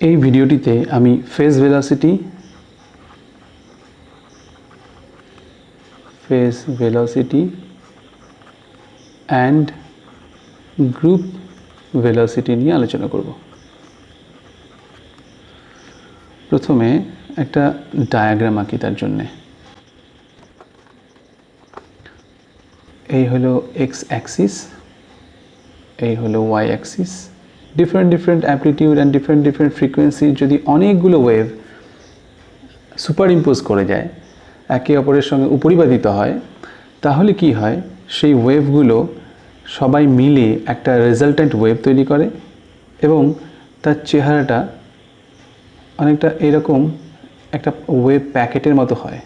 এই ভিডিওটিতে আমি phase velocity and group velocity নিয়ে আলোচনা করব। প্রথমে একটা ডায়াগ্রাম আঁকি তার জন্যে। এই হলো এক্স অ্যাক্সিস, এই হলো y axis. Different amplitude and different frequency যদি অনেকগুলো ওয়েভ সুপার ইম্পোজ করে যায়, একে অপরের সঙ্গে উপরিপাতিত হয়, তাহলে কি হয়, সেই ওয়েভগুলো সবাই মিলে একটা রেজাল্ট্যান্ট ওয়েভ তৈরি করে এবং তার চেহারাটা অনেকটা এরকম একটা ওয়েভ প্যাকেটের মতো হয়।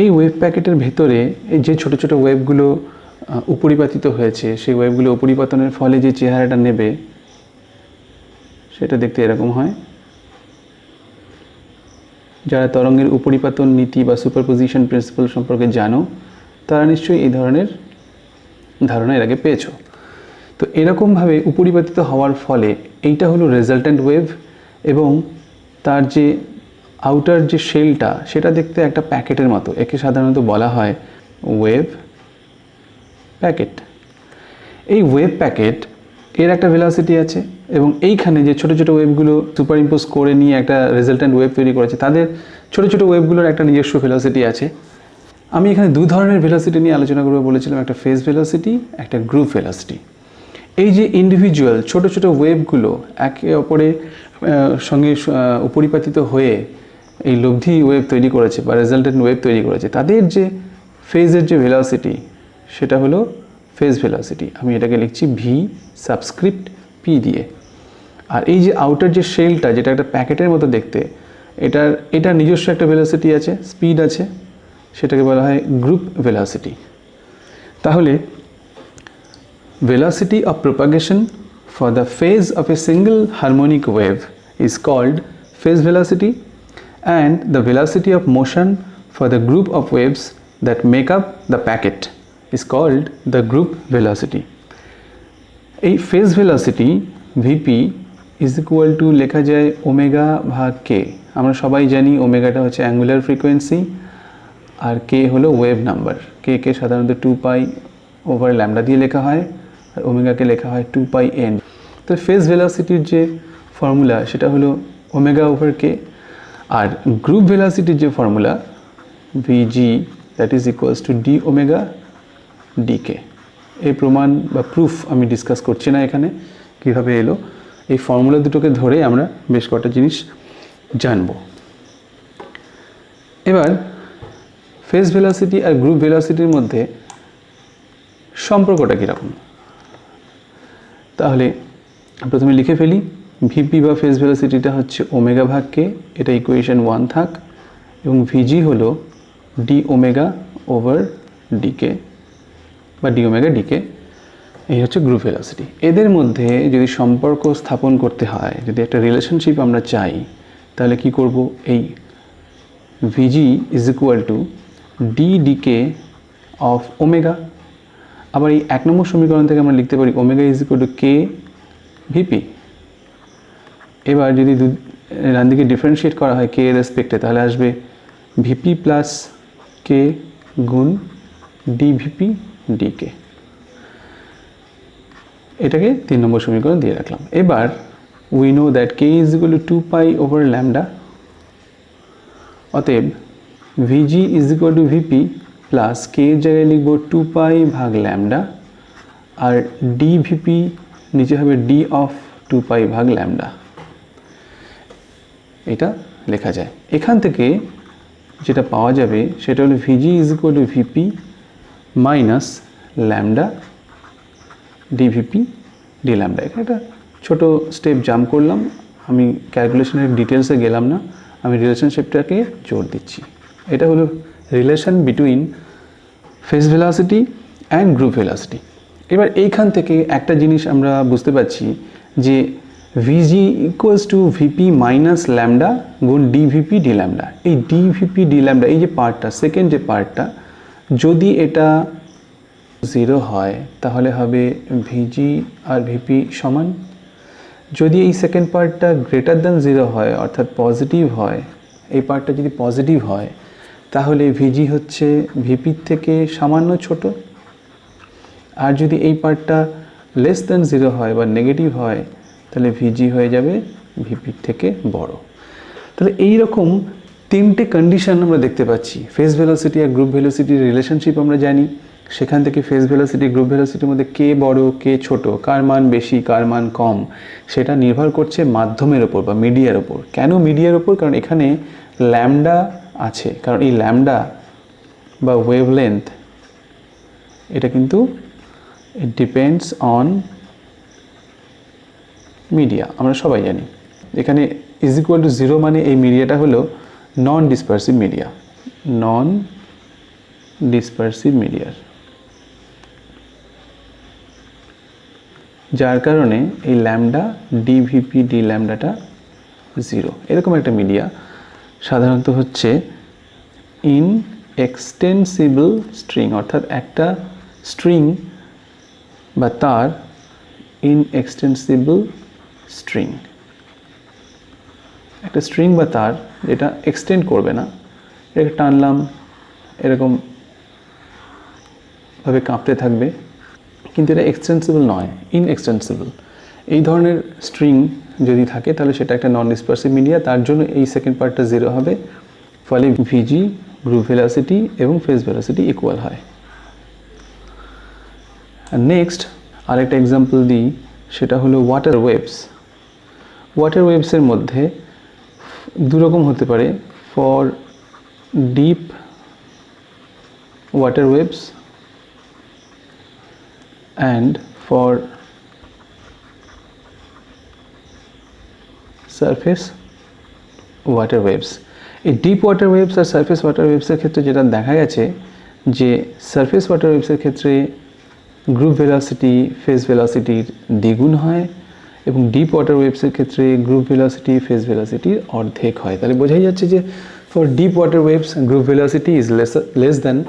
এই ওয়েভ প্যাকেটের ভেতরে এই যে ছোট ছোট ওয়েভগুলো উপরিপাতিত হয়েছে, সেই ওয়েভগুলো উপরিপাতনের ফলে যে চেহারাটা নেবে সেটা দেখতে এরকম হয়। যারা তরঙ্গের উপরিপাতন নীতি বা সুপারপোজিশন প্রিন্সিপাল সম্পর্কে জানো, তারা নিশ্চয়ই এই ধরনের ধারণা এর আগে পেয়েছো। তো এরকমভাবে উপরিপাতিত হওয়ার ফলে এইটা হলো রেজাল্ট্যান্ট ওয়েভ এবং তার যে আউটার যে শেলটা সেটা দেখতে একটা প্যাকেটের মতো। একে সাধারণত বলা হয় ওয়েভ প্যাকেট। এই ওয়েভ প্যাকেট এর একটা ভেলোসিটি আছে এবং এইখানে যে ছোট ছোট ওয়েভগুলো সুপার ইম্পোজ করে নিয়ে একটা রেজাল্ট্যান্ট ওয়েভ তৈরি করেছে, তাদের ছোট ছোট ওয়েভগুলোর একটা নিজস্ব ভেলোসিটি আছে। আমি এখানে দু ধরনের ভেলোসিটি নিয়ে আলোচনা করবো বলেছিলাম, একটা ফেজ ভেলোসিটি, একটা গ্রুপ ভেলোসিটি। এই যে ইন্ডিভিজুয়াল ছোট ছোট ওয়েভগুলো একে অপরের সঙ্গে উপরিপাতিত হয়ে এই লব্ধি ওয়েভ তৈরি করেছে বা রেজাল্টেন্ট ওয়েভ তৈরি করেছে, তাদের যে ফেজের যে ভেলোসিটি সেটা হলো ফেজ ভেলোসিটি। আমি এটাকে লিখছি ভি সাবস্ক্রিপ্ট পি দিয়ে। আর এই যে আউটার যে শেলটা, যেটা একটা প্যাকেটের মতো দেখতে, এটার নিজস্ব একটা ভেলোসিটি আছে, স্পিড আছে, সেটাকে বলা হয় গ্রুপ ভেলোসিটি। তাহলে velocity of propagation for the phase of a single harmonic wave is called phase velocity, and the velocity of motion for the group of waves that make up the packet is called the group velocity. A phase velocity Vp is equal to লেখা যায় omega ভাগ কে। আমরা সবাই জানি ওমেগাটা হচ্ছে angular frequency আর কে হলো wave number. কে সাধারণত 2π over lambda দিয়ে লেখা হয় আর ওমেগাকে লেখা হয় 2πn। তো ফেজ ভেলোসিটির যে ফর্মুলা সেটা হলো ওমেগা ওভার কে, আর গ্রুপ ভেলোসিটির যে formula v g that is equals to d omega d k. এই প্রমাণ বা প্রুফ আমি ডিসকাস করছি না এখানে, কীভাবে এলো। এই ফর্মুলা দুটোকে ধরে আমরা বেশ কটা জিনিস জানব। এবার ফেজ ভেলোসিটি আর গ্রুপ ভেলোসিটির মধ্যে সম্পর্কটা কীরকম, তাহলে প্রথমে লিখে ফেলি। ভিপি বা ফেজ ভেলোসিটিটা হচ্ছে ওমেগা ভাগ কে, এটা ইকুয়েশন 1 থাক, এবং ভিজি হলো ডি ওমেগা ওভার ডিকে বা ডি ওমেগা ডিকে। এই হচ্ছে গ্রুপ ভেলোসিটি। এদের মধ্যে যদি সম্পর্ক স্থাপন করতে হয়, যদি একটা রিলেশনশিপ আমরা চাই, তাহলে কি করব, এই v g is equal to d d k of omega. আবার এই 1 নম্বর সমীকরণ থেকে আমরা লিখতে পারি omega is equal to k v p. এবার যদি ডান দিকে ডিফারেন্সিয়েট করা হয় কে এর রেসপেক্টে, তাহলে আসবে ভিপি প্লাস কে গুণ ডি ভিপি ডি কে। এটাকে 3 নম্বর সমীকরণ দিয়ে রাখলাম। এবার we know that K is equal to 2π over lambda. অতএব VG is equal to VP plus K এর জায়গায় লিখব 2π ভাগ ল্যামডা, আর ডি ভিপি নিচে হবে ডি অফ 2π ভাগ ল্যামডা। এটা লেখা যায়। এখান থেকে যেটা পাওয়া যাবে সেটা হলো ভিজি is equal to VP minus lambda D VP D lambda. এখানে একটা ছোটো স্টেপ জাম্প করলাম, আমি ক্যালকুলেশনের ডিটেলসে গেলাম না, আমি রিলেশনশিপটাকে জোর দিচ্ছি। এটা হলো relation between phase velocity and group velocity. এবার এইখান থেকে একটা জিনিস আমরা বুঝতে পারছি যে ভিজি equals to VP minus lambda গুণ ডি ভিপি ডি ল্যামডা। এই ডি ভিপি ডি ল্যামডা এই যে পার্টটা, সেকেন্ড যে পার্টটা, যদি এটা 0 হয় তাহলে হবে ভিজি আর ভিপি সমান, যদি এই সেকেন্ড পার্টটা গ্রেটার দ্যান 0 হয় অর্থাৎ পজিটিভ হয়, এই পার্টটা যদি পজিটিভ হয় তাহলে ভিজি হচ্ছে ভিপির থেকে সামান্য ছোট। আর যদি এই পার্টটা লেস দ্যান 0 হয় বা নেগেটিভ হয় তাহলে ভিজি হয়ে যাবে ভিপির থেকে বড়। তাহলে এই রকম তিনটে কন্ডিশন আমরা দেখতে পাচ্ছি। ফেজ ভেলোসিটি আর গ্রুপ ভেলোসিটির রিলেশনশিপ আমরা জানি, সেখান থেকে ফেজ ভেলোসিটি গ্রুপ ভেলোসিটির মধ্যে কে বড় কে ছোট, কার মান বেশি কার মান কম, সেটা নির্ভর করছে মাধ্যমের ওপর বা মিডিয়ার ওপর। কেন মিডিয়ার ওপর? কারণ এখানে ল্যামডা আছে, কারণ এই ল্যামডা বা ওয়েভলেন্থ এটা কিন্তু ইট ডিপেন্ডস অন মিডিয়া, আমরা সবাই জানি। এখানে ইজ ইকুয়াল টু 0 মানে এই মিডিয়াটা হলো নন ডিসপারসিভ মিডিয়া, নন ডিসপারসিভ মিডিয়ার, যার কারণে এই ল্যামডা ডিভিপি ডি ল্যামডাটা 0। এরকম একটা মিডিয়া সাধারণত হচ্ছে ইন এক্সটেন্সিবল স্ট্রিং, অর্থাৎ একটা স্ট্রিং বা তার ইন এক্সটেন্সিবল স্ট্রিং, একটা স্ট্রিং বা তার যেটা এক্সটেন্ড করবে না, এটাকে টানলাম এরকম ভাবে কাঁপতে থাকবে, কিন্তু এটা এক্সটেন্সিবল নয়, ইনএক্সটেন্সিবল। এই ধরনের স্ট্রিং যদি থাকে তাহলে সেটা একটা নন ডিসপারসিভ মিডিয়া, তার জন্য এই সেকেন্ড পার্টটা 0 হবে, ফলে ভিজি গ্রুপ ভেলোসিটি এবং ফেজ ভেলোসিটি ইকুয়াল হয়। আর নেক্সট আরেকটা এক্সাম্পল দিই, সেটা হলো ওয়াটার ওয়েভস। ওয়াটার ওয়েভসের মধ্যে দুরকম হতে পারে, for deep water waves and for surface water waves। এই ডিপ ওয়াটার ওয়েভস আর সারফেস ওয়াটার ওয়েভসের ক্ষেত্রে যেটা দেখা গেছে যে সারফেস ওয়াটার ওয়েভসের ক্ষেত্রে গ্রুপ ভেলোসিটি ফেজ ভেলোসিটির দ্বিগুণ হয় এবং ডিপ ওয়াটার ওয়েভসের ক্ষেত্রে গ্রুপ ভেলোসিটি ফেজ ভেলোসিটির অর্ধেক হয়। তাহলে বোঝাই যাচ্ছে যে for deep water waves group velocity is less than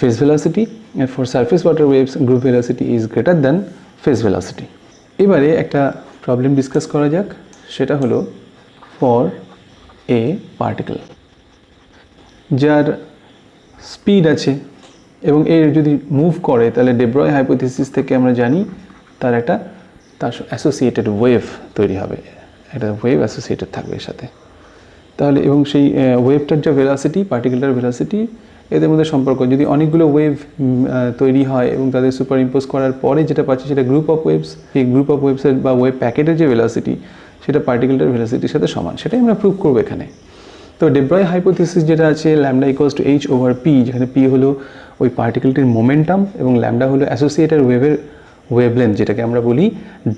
phase velocity, and for surface water waves group velocity is greater than phase velocity। এবারে একটা প্রবলেম ডিসকাস করা যাক, সেটা হলো ফর এ পার্টিকেল যার স্পিড আছে এবং এর যদি মুভ করে তাহলে ডে ব্রয় হাইপোথিসিস থেকে আমরা জানি তার অ্যাসোসিয়েটেড ওয়েভ তৈরি হবে, একটা ওয়েভ অ্যাসোসিয়েটেড থাকবে এর সাথে। তাহলে এবং সেই ওয়েভটার যে ভেলোসিটি, পার্টিকেলটার ভেলোসিটি, এদের মধ্যে সম্পর্ক যদি অনেকগুলো ওয়েভ তৈরি হয় এবং তাদের সুপার ইম্পোজ করার পরে যেটা পাচ্ছি সেটা গ্রুপ অফ ওয়েভস, এই গ্রুপ অফ ওয়েভসের বা ওয়েভ প্যাকেটের যে ভেলোসিটি সেটা পার্টিকেলটার ভেলোসিটির সাথে সমান, সেটাই আমরা প্রুভ করবো এখানে। তো ডে ব্রয় হাইপোথিসিস যেটা আছে lambda equals to H over P, যেখানে পি হলো ওই পার্টিকেলটির মোমেন্টাম এবং ল্যামডা হলো অ্যাসোসিয়েটেড ওয়েভের ওয়েভলেন্থ, যেটাকে আমরা বলি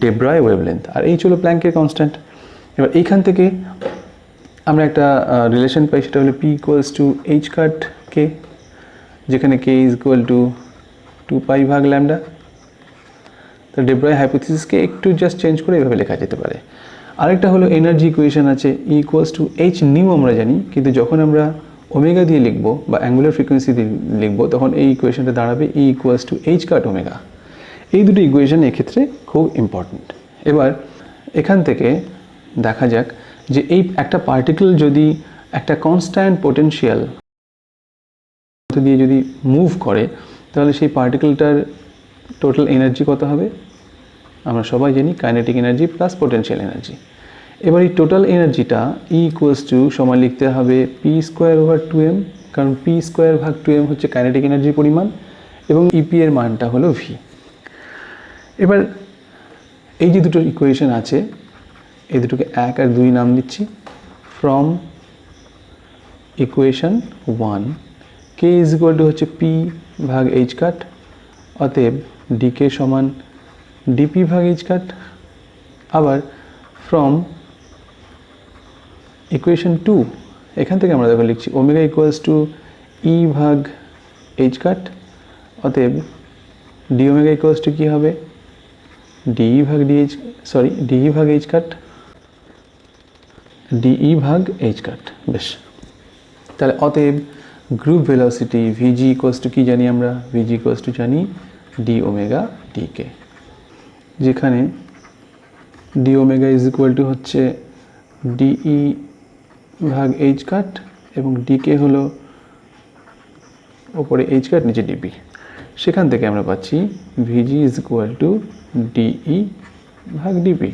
ডে ব্রয় ওয়েভলেন্থ, আর এইচ হলো প্ল্যাঙ্কের কনস্ট্যান্ট। এবার এইখান থেকে আমরা একটা রিলেশন পাই, সেটা হলো P equals to H cut কে, যেখানে কে ইজ ইকুয়াল টু 2 ভাগ ল্যামডা। তো ডে ব্রয় হাইপোথিসিসকে একটু জাস্ট চেঞ্জ করে এভাবে লেখা যেতে পারে। আরেকটা হলো এনার্জি ইকুয়েশন আছে, ই ইকুয়ালস টু এইচ নিউ আমরা জানি, কিন্তু যখন আমরা ওমেগা দিয়ে লিখবো বা অ্যাঙ্গুলার ফ্রিকোয়েন্সি দিয়ে লিখবো তখন এই ইকুয়েশনটা দাঁড়াবে ই equals to H cut omega. এই দুটো ইকুয়েশন এক্ষেত্রে খুব ইম্পর্ট্যান্ট। এবার এখান থেকে দেখা যাক যে এই একটা পার্টিকেল যদি একটা কনস্ট্যান্ট পোটেনশিয়াল দিয়ে যদি মুভ করে তাহলে সেই পার্টিকেলটার টোটাল এনার্জি কত হবে? আমরা সবাই জানি kinetic energy plus potential energy. এবার এই টোটাল এনার্জিটা ই ইকুয়ালস টু সমান লিখতে হবে পি স্কোয়ার ওভার 2m, কারণ পি স্কোয়ার ভাগ 2m হচ্ছে কাইনেটিক এনার্জির পরিমাণ এবং ইপি এর মানটা হলো ভি। এবার এই যে দুটো ইকুয়েশন আছে এই দুটোকে 1 আর 2 নাম দিচ্ছি। From equation 1 K is equal two হচ্ছে পি ভাগ এইচ কাট, অতএব ডিকে সমান ডিপি ভাগ এইচ কাট। আবার ফ্রম ইকুয়েশন 2 এখান থেকে আমরা দেখো লিখছি ওমেগা ইকুয়ালস টু ই ভাগ এইচ কাট, অতএব ডি ওমেগা ইকুয়ালস টু কী হবে? ডিই ভাগ এইচ কাট, ডিই ভাগ এইচ কাট। বেশ, তাহলে অতএব গ্রুপ ভেলোসিটি ভিজি ইকুয়ালস টু কী জানি আমরা? ভিজি ইকুয়ালস টু জানি ডি ওমেগা ডিকে, যেখানে D omega is equal two হচ্ছে ডিই ভাগ এইচ কাট এবং ডিকে হলো ওপরে এইচ কাট নিচে ডিপি। সেখান থেকে আমরা পাচ্ছি ভিজি ইজ ইকুয়াল টু ডিই ভাগ ডিপি।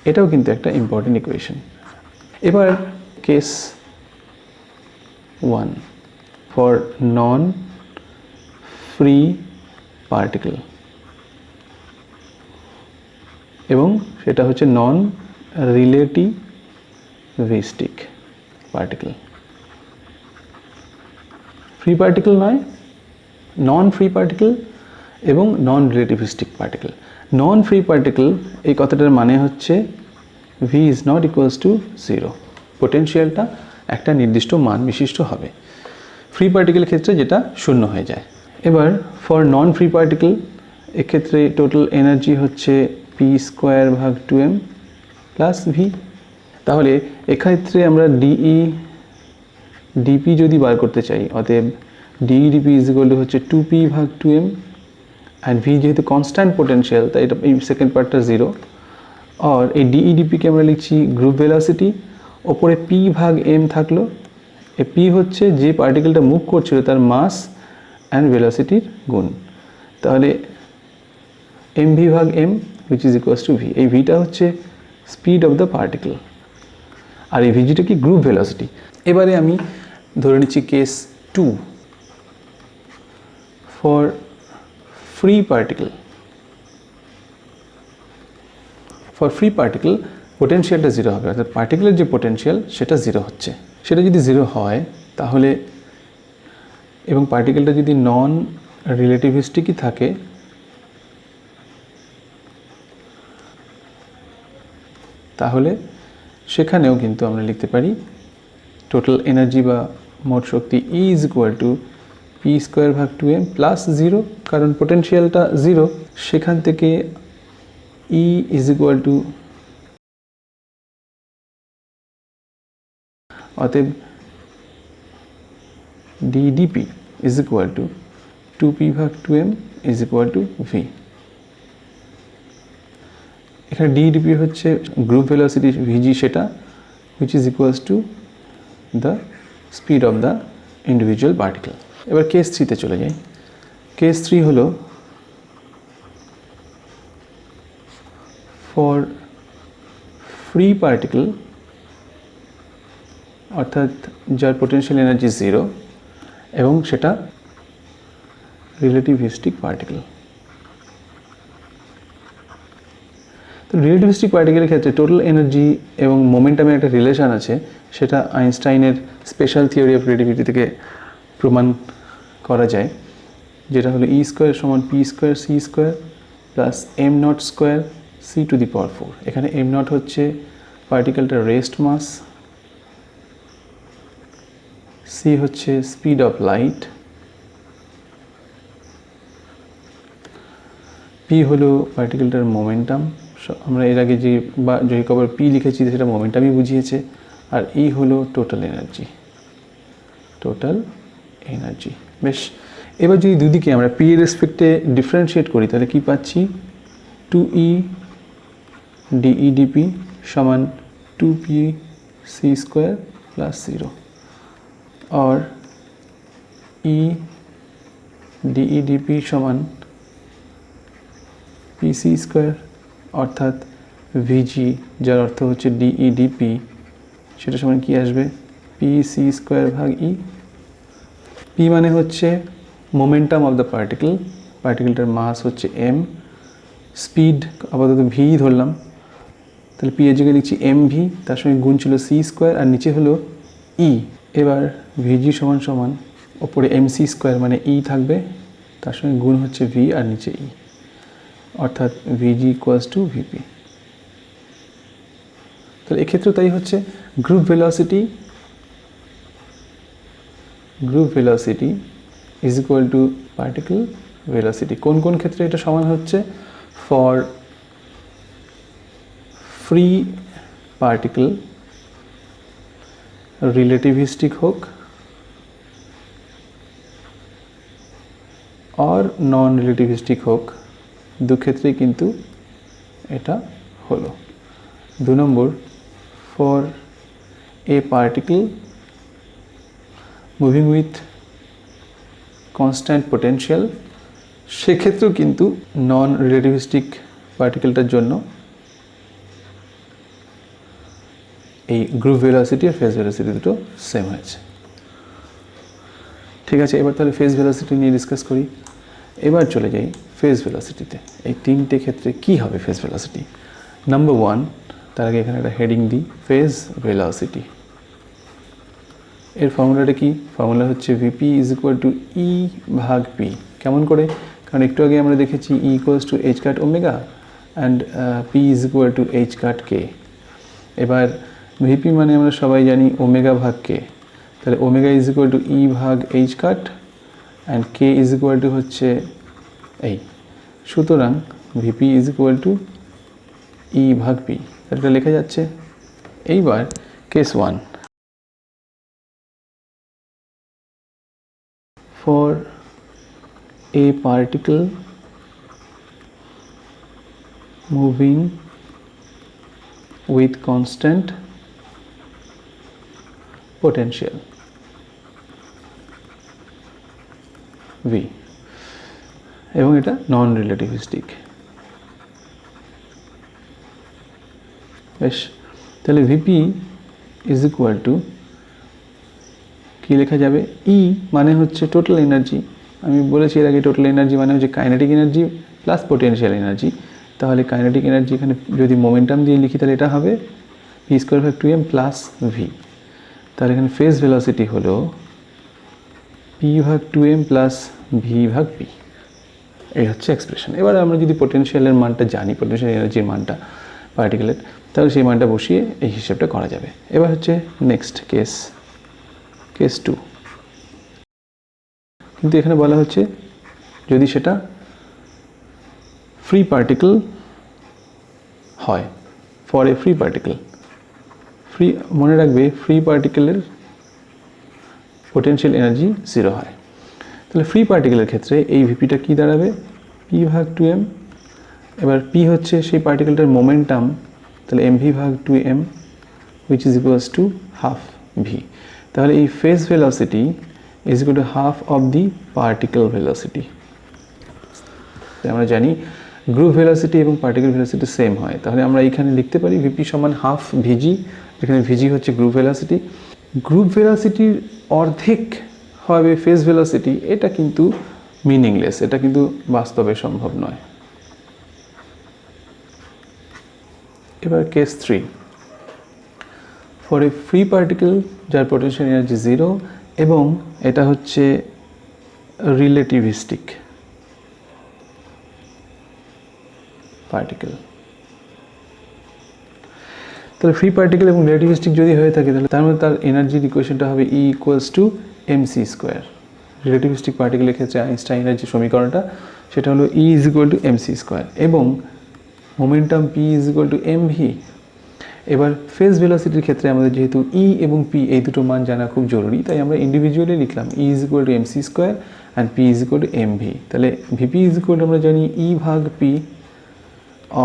এটাও কিন্তু একটা ইম্পর্টেন্ট ইকুয়েশন। এবার case 1 for non free particle, এবং সেটা হচ্ছে নন রিলেটিভিস্টিক পার্টিকেল। ফ্রি পার্টিকেল নয়, নন ফ্রি পার্টিকেল এবং নন রিলেটিভিস্টিক পার্টিকেল। নন ফ্রি পার্টিকেল এই কথাটার মানে হচ্ছে V is not equals to 0, পোটেনশিয়ালটা একটা নির্দিষ্ট মান বিশিষ্ট হবে। ফ্রি পার্টিকেল ক্ষেত্রে যেটা শূন্য হয়ে যায়। এবার ফর নন ফ্রি পার্টিকেল এক্ষেত্রে টোটাল এনার্জি হচ্ছে পি স্কোয়ার ভাগ 2m প্লাস ভি। তাহলে এক্ষেত্রে আমরা ডিপি যদি বার করতে চাই, অতএব ডিপি ইজ ইকুয়াল টু হচ্ছে 2p ভাগ 2m, আর ভি যেহেতু কনস্ট্যান্ট পোটেনশিয়াল তাই এটা এই সেকেন্ড পার্টটা 0। আর এই ডিপিকে আমরা লিখছি গ্রুপ ভেলোসিটি, ওপরে পি ভাগ এম থাকলো। এই পি হচ্ছে যে পার্টিকেলটা মুভ করছিল তার মাস অ্যান্ড ভেলোসিটির গুণ। তাহলে এম ভি ভাগ M which is equals to V. এই ভিটা হচ্ছে স্পিড অফ দ্য পার্টিকেল, আর এই ভিজিটা কি গ্রুপ ভেলোসিটি। এবারে আমি ধরে নিচ্ছি case 2 for free particle. For free particle পোটেনশিয়ালটা 0 হবে, অর্থাৎ পার্টিকেলের যে পোটেনশিয়াল সেটা 0 হচ্ছে। সেটা যদি 0 হয় তাহলে, এবং পার্টিকেলটা যদি নন রিলেটিভিস্টিকই থাকে, তাহলে সেখানেও কিন্তু আমরা লিখতে পারি টোটাল এনার্জি বা মোট শক্তি E is equal to P square ভাগ 2m প্লাস 0, কারণ পোটেনশিয়ালটা 0। সেখান থেকে ই ইজ ইকুয়াল টু, অতএব DP is equal to 2p ভাগ 2m is equal to V. এখানে ডিপি হচ্ছে গ্রুপ ভেলোসিটি ভিজি, সেটা which is equals to the speed of the individual particle. এবার কেস 3-তে চলে যাই। কেস 3 হলো ফর ফ্রি পার্টিকেল, অর্থাৎ যার পোটেনশিয়াল এনার্জি 0 এবং সেটা রিলেটিভিস্টিক পার্টিকেল। তো রিলেটিভিস্টিক পার্টিকেলের ক্ষেত্রে টোটাল এনার্জি এবং মোমেন্টামের একটা রিলেশন আছে, সেটা আইনস্টাইনের স্পেশাল থিওরি অফ রিলেটিভিটি থেকে প্রমাণ করা যায়, যেটা হলো ই স্কোয়ার সমান P square C square plus M not square C to the power 4। এখানে এম নট হচ্ছে পার্টিকেলটার রেস্ট মাস, সি হচ্ছে স্পিড অফ লাইট, পি হলো পার্টিকেলটার মোমেন্টাম, আমরা এর আগে যে কবার পি লিখেছি সেটা মোমেন্টামই বুঝিয়েছে, আর ই হলো টোটাল এনার্জি। টোটাল এনার্জি বেশ। এবার যদি দুদিকে আমরা পি এর রেসপেক্টে ডিফারেন্সিয়েট করি তাহলে কি পাচ্ছি, 2e ডিই ডিপি সমান 2p সি স্কোয়ার প্লাস 0, और ই ডিই ডিপি সমান পি সি স্কোয়ার, অর্থাৎ ভিজি যার অর্থ হচ্ছে ডিই ডিপি সেটা সমান কি আসবে, পি সি স্কোয়ার ভাগ ই। পি মানে হচ্ছে মোমেন্টাম অফ দ্য পার্টিকেল, পার্টিকেলটার মাস হচ্ছে এম, স্পিড আপাতত ভি ধরলাম, তাহলে পি এর জায়গায় লিখছি এম ভি, তার সঙ্গে গুণ ছিল সি স্কোয়ার আর নিচে হলো ই। এবার ভিজি সমান সমান ওপরে এম সি স্কোয়ার মানে ই থাকবে, তার সঙ্গে গুণ হচ্ছে ভি আর নিচে ই, অর্থাৎ ভিজি ইকুয়ালস টু ভিপি। তাহলে এক্ষেত্রেও তাই হচ্ছে, group velocity is equal two particle velocity. কোন কোন ক্ষেত্রে এটা সমান হচ্ছে, ফর ফ্রি পার্টিকেল রিলেটিভিস্টিক হোক আর নন রিলেটিভিস্টিক হোক, দু ক্ষেত্রেই কিন্তু এটা হলো। 2 নম্বর, for a particle moving with constant potential, সেক্ষেত্রেও কিন্তু নন রিলেটিভিস্টিক পার্টিকেলটার জন্য এই গ্রুপ ভেলোসিটি আর ফেজ ভেলোসিটি দুটো সেম হয়েছে। ঠিক আছে, এবার তাহলে ফেজ ভেলোসিটি নিয়ে ডিসকাস করি। এবার চলে যাই ফেজ ভেলোসিটিতে। এই তিনটে ক্ষেত্রে কি হবে ফেজ ভেলোসিটি? নাম্বার 1, তার আগে এখানে একটা হেডিং দিই, ফেজ ভেলোসিটি। এর ফর্মুলাটা কি? ফর্মুলা হচ্ছে VP is equal to E ভাগ পি। কেমন করে? কারণ একটু আগে আমরা দেখেছি E equals to H cut omega and P is equal to H cut K. এবার ভিপি মানে আমরা সবাই জানি ওমেগা ভাগ কে, তাহলে omega is equal to E ভাগ H cut and K is equal two হচ্ছে এই। সুতরাং VP is equal to E ভাগ পি, এটা লেখা যাচ্ছে। এইবার case 1, for a particle moving with constant potential V, এবং এটা নন রিলেটিভিস্টিক। বেশ, তাহলে ভিপি ইজ ইকুয়াল টু কী লেখা যাবে? ই মানে হচ্ছে টোটাল এনার্জি। আমি বলেছি এর আগে টোটাল এনার্জি মানে হচ্ছে kinetic energy plus potential energy. তাহলে কাইনেটিক এনার্জি এখানে যদি মোমেন্টাম দিয়ে লিখি তাহলে এটা হবে ভি স্কোয়ার ভাগ 2m প্লাস ভি। তাহলে এখানে ফেজ ভেলোসিটি হলো পি ভাগ 2m প্লাস ভি ভাগ পি। এই হচ্ছে এক্সপ্রেশন। এবার আমরা যদি পোটেনশিয়ালের মানটা জানি, পোটেনশিয়াল এনার্জির মানটা পার্টিকেলের, তাহলে সেই মানটা বসিয়ে এই হিসেবটা করা যাবে। এবার হচ্ছে নেক্সট কেস 2, কিন্তু এখানে বলা হচ্ছে যদি সেটা ফ্রি পার্টিকেল হয়, for a free particle. Free, মনে রাখবে ফ্রি পার্টিকেলের পোটেনশিয়াল এনার্জি 0 হয়। তাহলে ফ্রি পার্টিকেলের ক্ষেত্রে এই ভিপিটা কী দাঁড়াবে? পি ভাগ 2m। এবার পি হচ্ছে সেই পার্টিকেলটার মোমেন্টাম, তাহলে mv ভাগ 2m which is equals to half v। তাহলে এই phase velocity is equal to half of the particle velocity. আমরা জানি গ্রুপ ভেলোসিটি এবং পার্টিকেল ভেলোসিটি সেম হয়, তাহলে আমরা এখানে লিখতে পারি ভিপি সমান হাফ ভিজি। এখানে ভিজি হচ্ছে গ্রুপ ভেলোসিটি। গ্রুপ ভেলোসিটির অর্ধেক হবে ফেজ ভেলোসিটি, এটা কিন্তু মিনিংলেস, এটা কিন্তু বাস্তবে সম্ভব নয়। এবার case 3, for a free particle যার পোটেনশিয়াল এনার্জি 0 এবং এটা হচ্ছে রিলেটিভিস্টিক পার্টিকেল। তাহলে ফ্রি পার্টিকেল এবং রিলেটিভিস্টিক যদি হয়ে থাকে তাহলে তার মধ্যে তার এনার্জির ইকুয়েশনটা হবে E equals to MC square. Relativistic পার্টিকেলের ক্ষেত্রে আইনস্টাইনের যে সমীকরণটা সেটা হলো E is equal to MC square এবং momentum P is equal to MV. এবার ফেজ ভেলোসিটির ক্ষেত্রে আমাদের যেহেতু ই এবং পি এই দুটো মান জানা খুব জরুরি, তাই আমরা ইন্ডিভিজুয়ালি লিখলাম E is equal to MC square and P is equal to MV. তাহলে ভিপি ইজ ইকুয়াল টু আমরা জানি ই ভাগ পি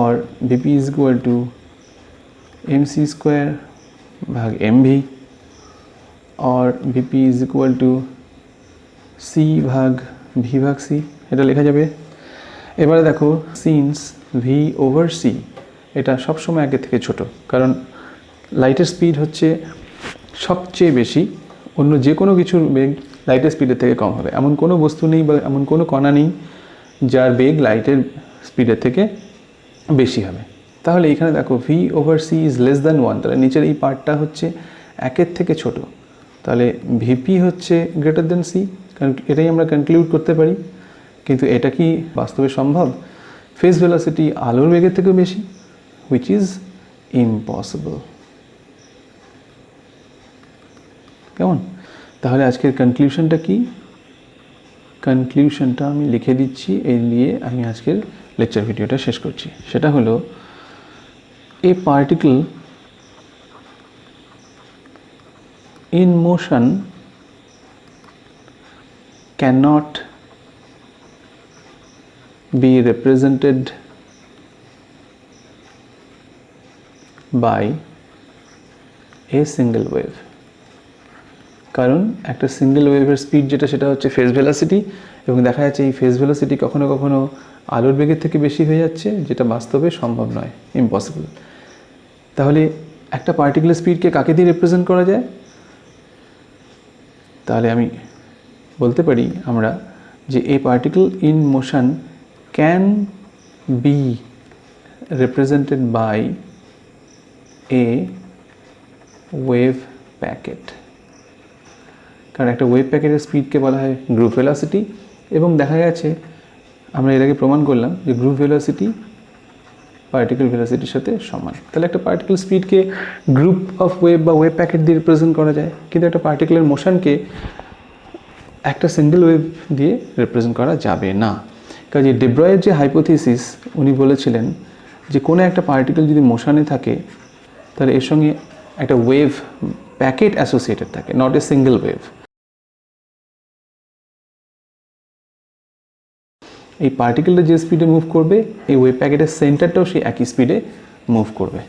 और VP is equal to MC square ভাগ এমভি और VP is equal to C ভাগ V ভাগ C, এটা লেখা যাবে। এবারে দেখো সিন্স ভি ওভার সি এটা সবসময় আগের থেকে ছোট, কারণ লাইটের স্পিড হচ্ছে সবচেয়ে বেশি, অন্য যে কোনো কিছুর বেগ লাইটের স্পিডের থেকে কম হবে। এমন কোনো বস্তু নেই বা এমন কোনো কণা নেই যার বেগ লাইটের স্পিডের থেকে বেশি হবে। তাহলে এখানে দেখো v over c is less than 1, তাহলে নিচের এই পার্টটা হচ্ছে একের থেকে ছোট, তাহলে ভিপি হচ্ছে গ্রেটার দেন সি, কারণ এটাই আমরা কনক্লুড করতে পারি। কিন্তু এটা কি বাস্তবে সম্ভব? ফেজ ভেলোসিটি আলোর বেগের থেকেও বেশি, which is impossible। কেমন? তাহলে আজকের কনক্লুশনটা কি? কনক্লুশনটা আমি লিখে দিচ্ছি, এই নিয়ে আমি আজকের লেকচার ভিডিওটা শেষ করছি। সেটা হলো a particle in motion cannot be represented by a single wave. কারণ একটা সিঙ্গেল ওয়েভের স্পিড যেটা সেটা হচ্ছে ফেজ ভেলোসিটি, এবং দেখা যাচ্ছে এই ফেজ ভেলোসিটি কখনো কখনো আলোর বেগের থেকে বেশি হয়ে যাচ্ছে, যেটা বাস্তবে সম্ভব নয়, ইম্পসিবল। তাহলে একটা পার্টিকুলার স্পিডকে কাকে দিয়ে রিপ্রেজেন্ট করা যায়? তাহলে আমি বলতে পারি আমরা যে a particle in motion can be represented by a wave packet. কারণ একটা ওয়েভ প্যাকেটের স্পিডকে বলা হয় গ্রুপ ভেলোসিটি, এবং দেখা গেছে আমরা এর আগে প্রমাণ করলাম যে গ্রুপ ভেলোসিটি পার্টিকেল ভেলোসিটির সাথে সমান। তাহলে একটা পার্টিকেল স্পিডকে গ্রুপ অফ ওয়েভ বা ওয়েভ প্যাকেট দিয়ে রিপ্রেজেন্ট করা যায়, কিন্তু একটা পার্টিকুলার মোশনকে একটা সিঙ্গেল ওয়েভ দিয়ে রিপ্রেজেন্ট করা যাবে না। কাজে ডে ব্রয়ের যে হাইপোথিসিস উনি বলেছিলেন যে কোনো একটা পার্টিকেল যদি মোশনে থাকে তাহলে এর সঙ্গে একটা ওয়েভ প্যাকেট অ্যাসোসিয়েটেড থাকে, নট এ সিঙ্গেল ওয়েভ। এই পার্টিকেলটা যে স্পিডে মুভ করবে এই ওয়েভ প্যাকেটের সেন্টারটাও সেই একই স্পিডে মুভ করবে।